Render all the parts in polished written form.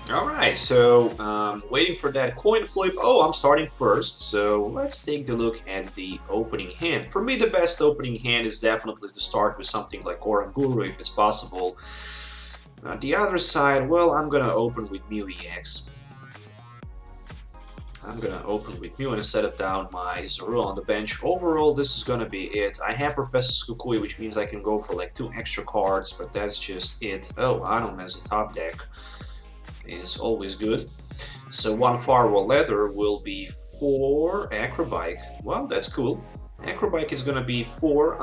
Alright, so waiting for that coin flip. Oh, I'm starting first, so let's take a look at the opening hand. For me, the best opening hand is definitely to start with something like Oranguru if it's possible. On the other side, well, I'm gonna open with Mew EX. I'm gonna open with Mew and set up down my Zoroark on the bench. Overall, this is gonna be it. I have Professor Skukui, which means I can go for like 2 extra cards, but that's just it. Oh, Anom as a top deck is always good. So 1 Farewell Leather will be 4 Acrobike. Well, that's cool. Acrobike is gonna be 4.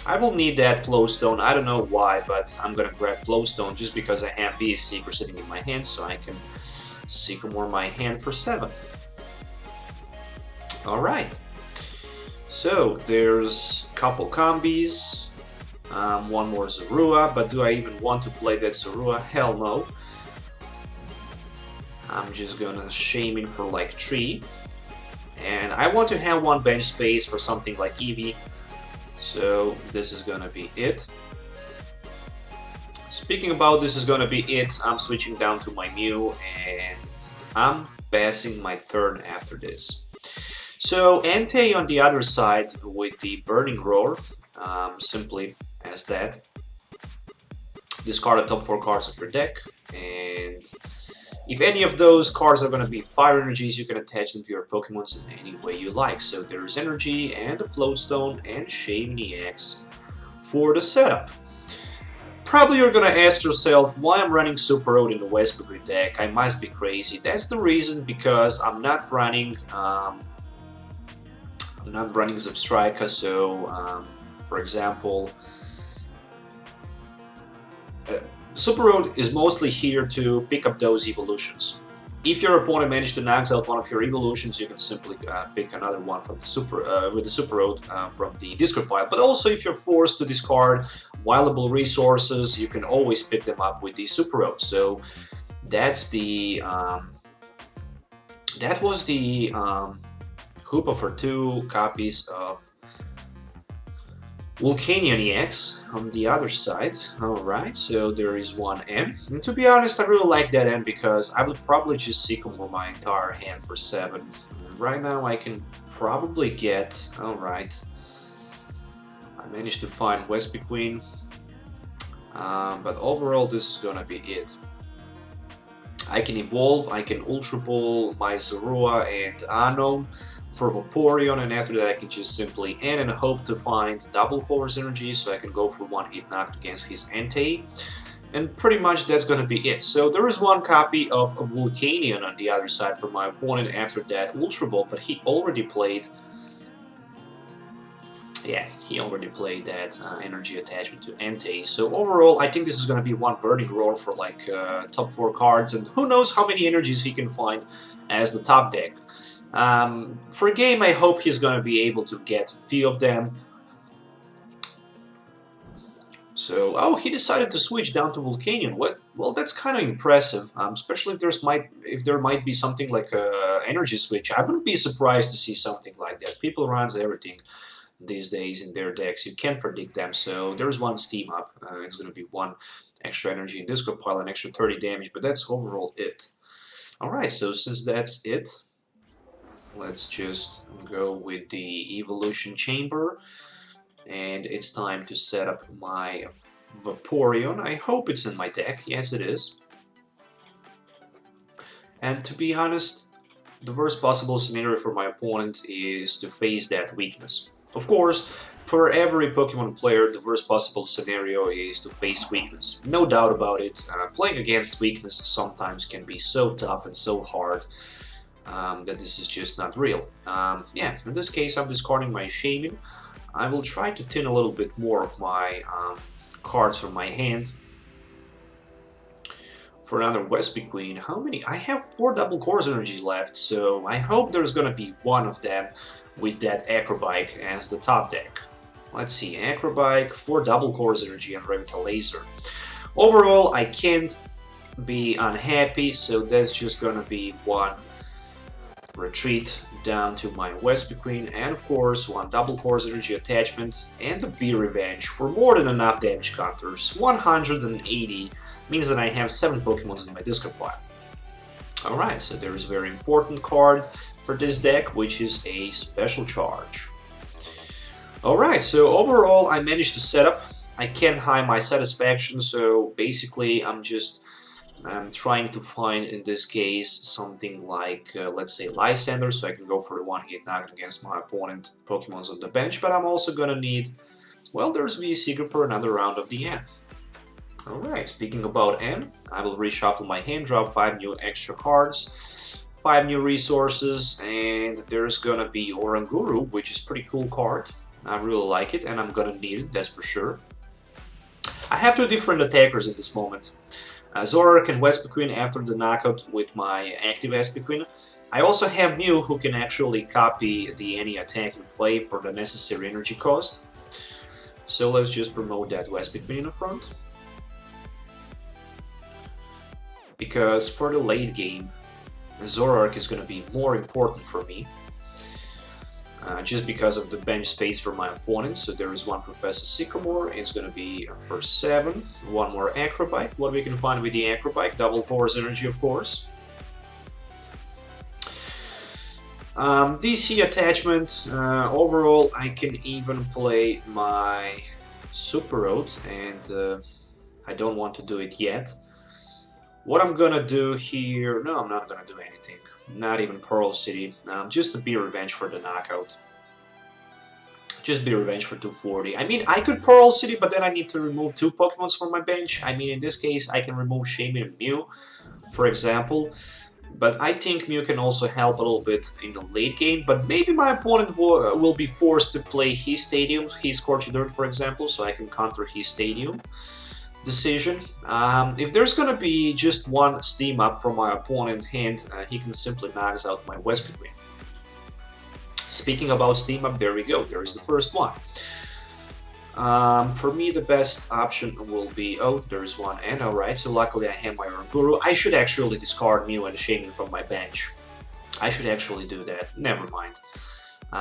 I will need that Flowstone. I don't know why, but I'm gonna grab Flowstone just because I have BS Seeker sitting in my hand, so I can Sycamore my hand for 7. Alright. So, there's a couple combis. One more Zorua, but do I even want to play that Zorua? Hell no. I'm just gonna shame in for like 3. And I want to have 1 bench space for something like Eevee. So this is gonna be it. Speaking about this is gonna be it, I'm switching down to my Mew and I'm passing my turn after this. So Entei on the other side with the Burning Roar, simply as that. Discard the top 4 cards of your deck, and if any of those cards are going to be fire energies, you can attach them to your Pokemons in any way you like. So there's Energy and the Floatstone and Shaymin EX for the setup. Probably you're gonna ask yourself why I'm running Super Road in the Vespiquen deck. I must be crazy. That's the reason, because I'm not running Zebstrika. So for example, Super Road is mostly here to pick up those evolutions. If your opponent managed to knock out one of your evolutions, you can simply pick another one from the with the Super Road from the discard pile. But also, if you're forced to discard valuable resources, you can always pick them up with the Super Road. So that's the that was the Hoopa for 2 copies of Volcanion EX on the other side. Alright, so there is 1 N. And to be honest, I really like that N because I would probably just Sycamore my entire hand for 7. And right now I can probably get... Alright. I managed to find Vespiquen. But overall this is gonna be it. I can evolve, I can Ultra Ball my Zorua and Anom for Vaporeon, and after that I can just simply end and hope to find double Color's energy so I can go for 1 hit knocked against his Entei. And pretty much that's gonna be it. So there is 1 copy of Volcanion on the other side for my opponent after that Ultra Ball, but he already played... Yeah, he already played that energy attachment to Entei. So overall, I think this is gonna be 1 Burning Roar for like top 4 cards, and who knows how many energies he can find as the top deck. For a game, I hope he's going to be able to get a few of them. So, oh, he decided to switch down to Volcanion. What? Well, that's kind of impressive, especially if there might be something like a energy switch. I wouldn't be surprised to see something like that. People runs everything these days in their decks. You can't predict them. So there's 1 steam up. It's going to be 1 extra energy in discard pile, an extra 30 damage, but that's overall it. Alright, so since that's it, let's just go with the Evolution Chamber, and it's time to set up my Vaporeon. I hope it's in my deck. Yes, it is. And to be honest, the worst possible scenario for my opponent is to face that weakness. Of course, for every Pokemon player, the worst possible scenario is to face weakness. No doubt about it. Playing against weakness sometimes can be so tough and so hard. That this is just not real. Yeah, in this case I'm discarding my Shaymin. I will try to thin a little bit more of my cards from my hand. For another Vespiquen, how many? I have 4 double Course energies left, so I hope there's gonna be 1 of them with that Acrobike as the top deck. Let's see, Acrobike, 4 double Course energy and Revitalizer. Overall, I can't be unhappy, so that's just gonna be 1 retreat down to my Vespiquen, and of course 1 double Course energy attachment and the B Revenge for more than enough damage counters. 180 means that I have 7 Pokemons in my discard pile. Alright, so there is a very important card for this deck, which is a Special Charge. Alright, so overall I managed to set up. I can't hide my satisfaction, so basically I'm trying to find, in this case, something like, let's say, Lysander, so I can go for the one-hit knockout against my opponent Pokemon's on the bench, but I'm also gonna need, well, there's Vespiquen for another round of the N. Alright, speaking about N, I will reshuffle my hand, drop 5 new extra cards, 5 new resources, and there's gonna be Oranguru, which is a pretty cool card. I really like it, and I'm gonna need it, that's for sure. I have 2 different attackers at this moment. Zoroark and Vespiquen after the knockout with my active Vespiquen. I also have Mew who can actually copy the any attack in play for the necessary energy cost. So let's just promote that Vespiquen in the front. Because for the late game, Zoroark is going to be more important for me. Just because of the bench space for my opponent. So there is 1 Professor Sycamore, it's going to be for 7. 1 more Acrobite, what we can find with the Acrobite, double Course Energy of course. DC attachment, overall I can even play my Super Road, and I don't want to do it yet. What I'm gonna do here, no, I'm not gonna do anything, not even Pearl City, just to be revenge for the knockout. Just be revenge for 240. I mean, I could Pearl City, but then I need to remove 2 Pokemons from my bench. I mean, in this case, I can remove Shaman and Mew, for example. But I think Mew can also help a little bit in the late game, but maybe my opponent will be forced to play his Stadium, his Scorched Earth, for example, so I can counter his Stadium decision. If there's gonna be just 1 Steam Up from my opponent's hand, he can simply knocks out my Vespiquen. Speaking about Steam Up, there we go, there is the first one. For me, the best option will be, oh, there's 1 N, alright, so luckily I have my Oranguru. I should actually discard Mew and Shaman from my bench. I should actually do that, never mind.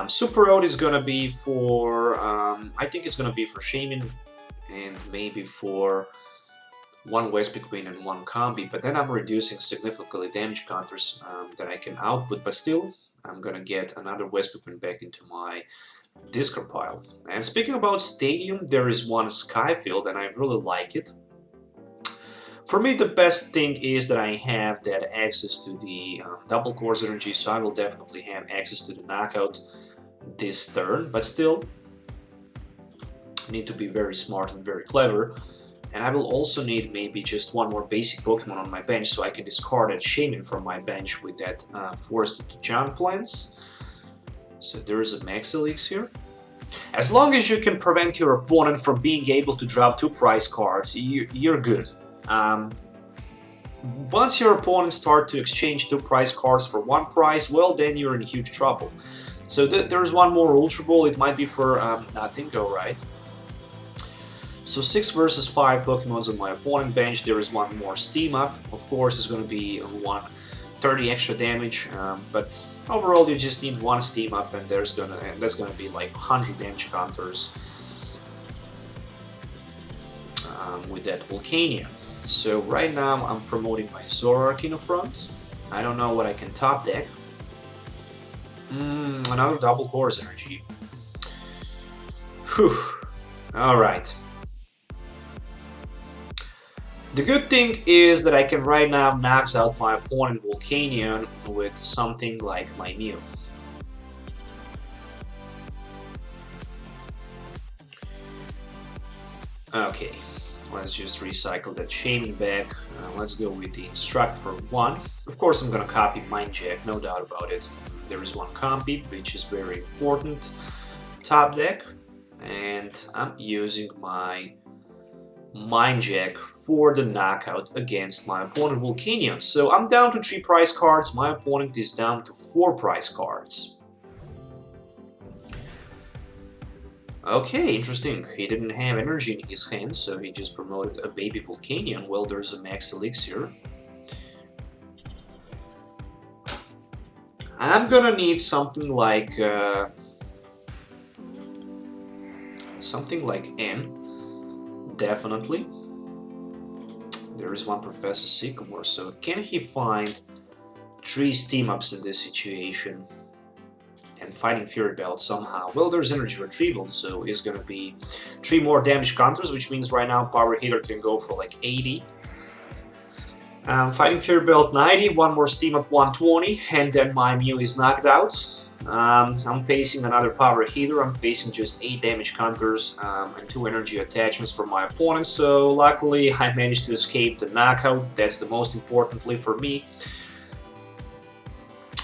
Super Road is gonna be for, I think it's gonna be for Shaman, and maybe for 1 Vespiquen and 1 Combi, but then I'm reducing significantly damage counters that I can output, but still, I'm gonna get another Vespiquen back into my discard pile. And speaking about Stadium, there is 1 Skyfield, and I really like it. For me, the best thing is that I have that access to the double course energy, so I will definitely have access to the knockout this turn, but still, need to be very smart and very clever. And I will also need maybe just 1 more basic Pokemon on my bench, so I can discard that Shaman from my bench with that Forced to Jump Plants. So there is a Max Elixir. As long as you can prevent your opponent from being able to drop 2 prize cards, you're good. Once your opponent starts to exchange 2 prize cards for 1 prize, well, then you're in huge trouble. So there's 1 more Ultra Ball, it might be for nothing, alright. So 6 versus 5 Pokemons on my opponent bench, there is 1 more Steam Up, of course it's going to be 130 extra damage, but overall you just need 1 Steam Up and that's gonna be like 100 damage counters with that Volcanion. So right now I'm promoting my Zoroark in the front. I don't know what I can top deck. Another double course energy. Whew. Alright. The good thing is that I can right now knocks out my opponent Volcanion with something like my Mew. Okay, let's just recycle that Shaman back. Let's go with the Instruct for 1. Of course I'm gonna copy Mind Jack, no doubt about it. There is 1 Combi, which is very important. Top deck, and I'm using my Mind Jack for the knockout against my opponent Volcanion. So I'm down to 3 prize cards, my opponent is down to 4 prize cards. Okay, interesting. He didn't have energy in his hand, so he just promoted a baby Volcanion. Well, there's a Max Elixir. I'm gonna need something like N. Definitely. There is one Professor Sycamore, so can he find 3 steam ups in this situation? And fighting Fury Belt somehow. Well, there's energy retrieval, so it's gonna be 3 more damage counters, which means right now Power Hitter can go for like 80. Fighting Fury Belt 90, 1 more steam up 120, and then my Mew is knocked out. I'm facing another Power Hitter, I'm facing just 8 damage counters and 2 energy attachments from my opponent, so luckily I managed to escape the knockout. That's the most importantly for me.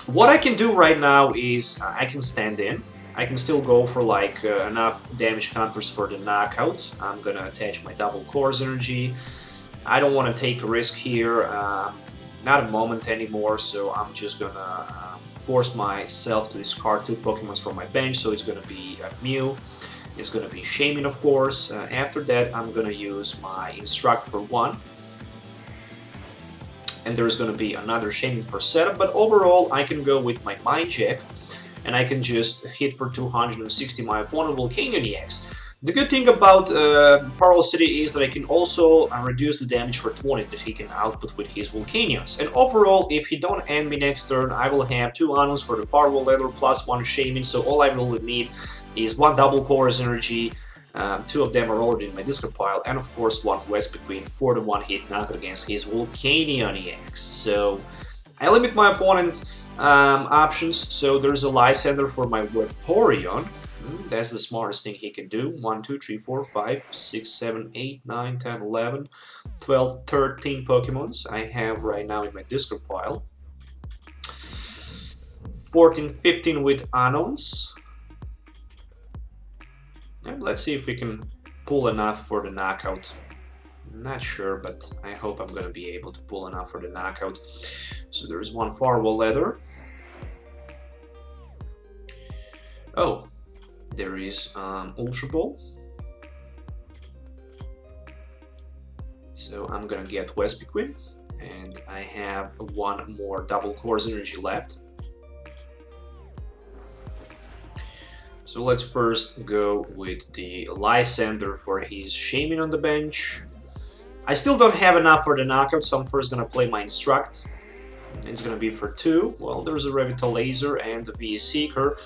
What I can do right now is I can stand in. I can still go for like enough damage counters for the knockout. I'm gonna attach my double cores energy. I don't want to take a risk here, not a moment anymore, so I'm just gonna force myself to discard 2 Pokemons from my bench, so it's gonna be a Mew, it's gonna be Shaman of course. After that I'm gonna use my Instruct for 1. And there's going to be another Shaman for setup, but overall I can go with my Mind Jack, and I can just hit for 260 my opponent Volcanion EX. The good thing about Pearl City is that I can also reduce the damage for 20 that he can output with his Volcanions. And overall, if he don't end me next turn, I will have 2 Unknowns for the Firewall Leather plus 1 Shaman, so all I will need is 1 Double Chorus Energy. 2 of them are already in my discard pile, and of course 1 Vespiquen for the 1-hit knockout against his Volcanion EX. So I limit my opponent options, so there's a Lysandre for my Vaporeon. That's the smartest thing he can do. 1, 2, 3, 4, 5, 6, 7, 8, 9, 10, 11, 12, 13 Pokemons I have right now in my discard pile. 14, 15 with Unknowns. And let's see if we can pull enough for the knockout. Not sure, but I hope I'm gonna be able to pull enough for the knockout. So there's 1 Firewall Leather. Oh, there is Ultra Ball. So I'm gonna get Vespiquen, and I have 1 more Double Cores Energy left. So let's first go with the Lysandre for his Shaman on the bench. I still don't have enough for the knockout, so I'm first gonna play my Instruct. It's gonna be for 2. Well, there's a Revitalizer and a VS Seeker.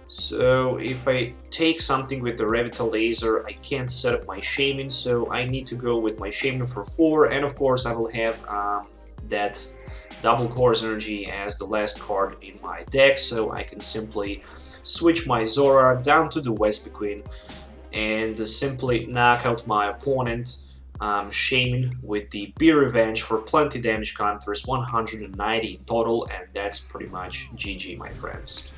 So if I take something with the Revitalizer, I can't set up my Shaman, so I need to go with my Shaman for 4, and of course I will have that Double Cores Energy as the last card in my deck, so I can simply switch my Zoroark down to the Vespiquen and simply knock out my opponent Shaman with the Be Revenge for plenty damage counters, 190 in total, and that's pretty much GG, my friends.